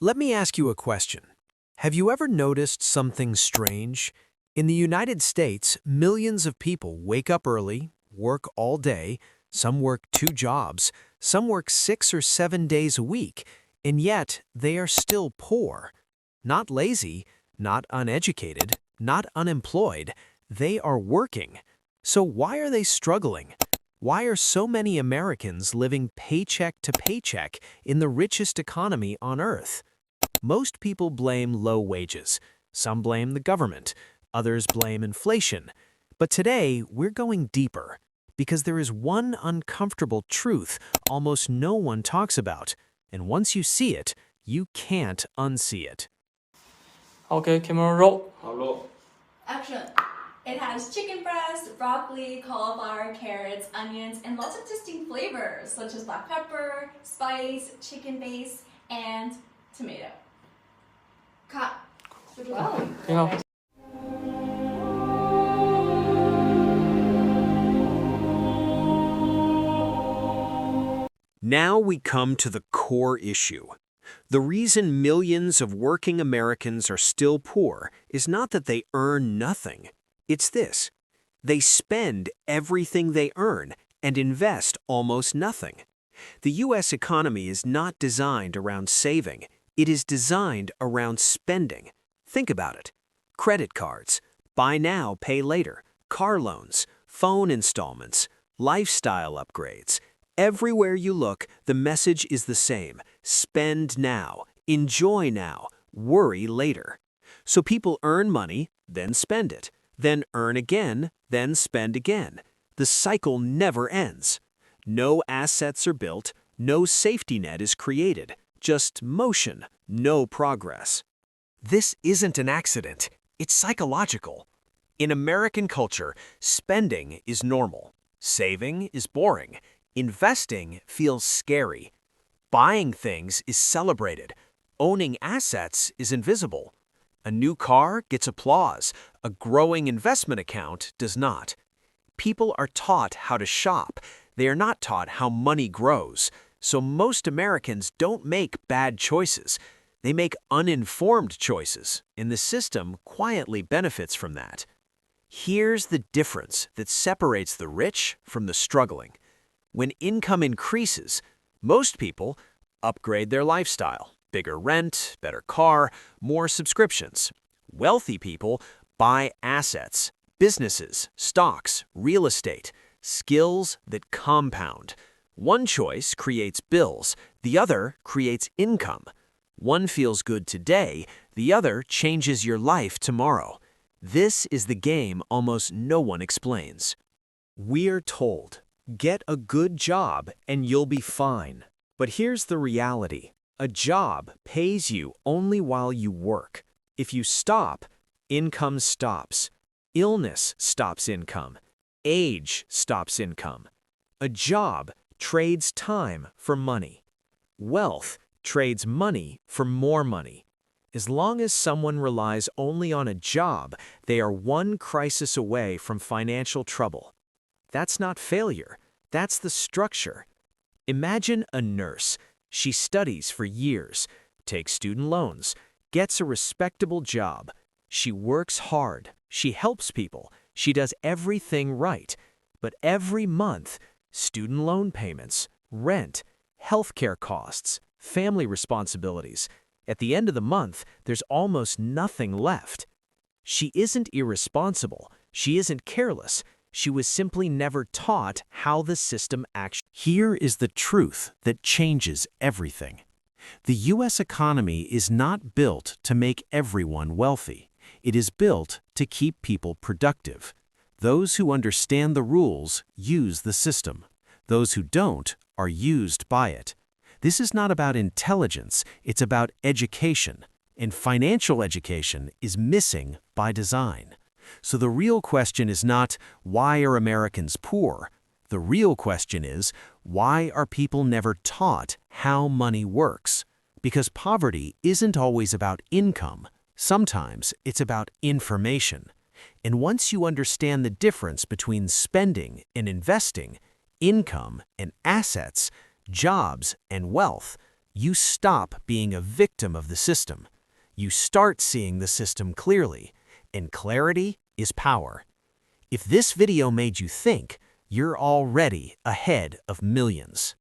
Let me ask you a question. Have you ever noticed something strange? In the United States, millions of people wake up early, work all day, some work 2 jobs, some work 6 or 7 days a week, and yet they are still poor. Not lazy, not uneducated, not unemployed. They are working. So why are they struggling? Why are so many Americans living paycheck to paycheck in the richest economy on earth? Most people blame low wages. Some blame the government. Others blame inflation. But today, we're going deeper because there is one uncomfortable truth almost no one talks about. And once you see it, you can't unsee it. Okay, camera roll. 好喽， Action! It has chicken breast, broccoli, cauliflower, carrots, onions, and lots of distinct flavors such as black pepper, spice, chicken base, and tomato. Cut. Wow. 挺好。 Now we come to the core issue. The reason millions of working Americans are still poor is not that they earn nothing. It's this. They spend everything they earn and invest almost nothing. The U.S. economy is not designed around saving. It is designed around spending. Think about it. Credit cards, buy now, pay later, car loans, phone installments, lifestyle upgrades. Everywhere you look, the message is the same. Spend now, enjoy now, worry later. So people earn money, then spend it, then earn again, then spend again. The cycle never ends. No assets are built, no safety net is created, just motion, no progress. This isn't an accident, it's psychological. In American culture, spending is normal. Saving is boring. Investing feels scary. Buying things is celebrated. Owning assets is invisible. A new car gets applause. A growing investment account does not. People are taught how to shop. They are not taught how money grows. So most Americans don't make bad choices. They make uninformed choices, and the system quietly benefits from that. Here's the difference that separates the rich from the struggling. When income increases, most people upgrade their lifestyle. Bigger rent, better car, more subscriptions. Wealthy people buy assets, businesses, stocks, real estate, skills that compound. One choice creates bills, the other creates income. One feels good today, the other changes your life tomorrow. This is the game almost no one explains. We're told, get a good job and you'll be fine. But here's the reality. A job pays you only while you work. If you stop, income stops. Illness stops income. Age stops income. A job trades time for money. Wealth trades money for more money. As long as someone relies only on a job, they are one crisis away from financial trouble. That's not failure. That's the structure. Imagine a nurse. She studies for years, takes student loans, gets a respectable job. She works hard. She helps people. She does everything right. But every month, student loan payments, rent, healthcare costs, family responsibilities. At the end of the month, there's almost nothing left. She isn't irresponsible. She isn't careless. She was simply never taught how the system actually. Here is the truth that changes everything. The U.S. economy is not built to make everyone wealthy. It is built to keep people productive. Those who understand the rules use the system. Those who don't are used by it. This is not about intelligence, it's about education. And financial education is missing by design. So the real question is not, why are Americans poor? The real question is, why are people never taught how money works? Because poverty isn't always about income. Sometimes it's about information. And once you understand the difference between spending and investing, income and assets, jobs and wealth, you stop being a victim of the system. You start seeing the system clearly, and clarity is power. If this video made you think, you're already ahead of millions.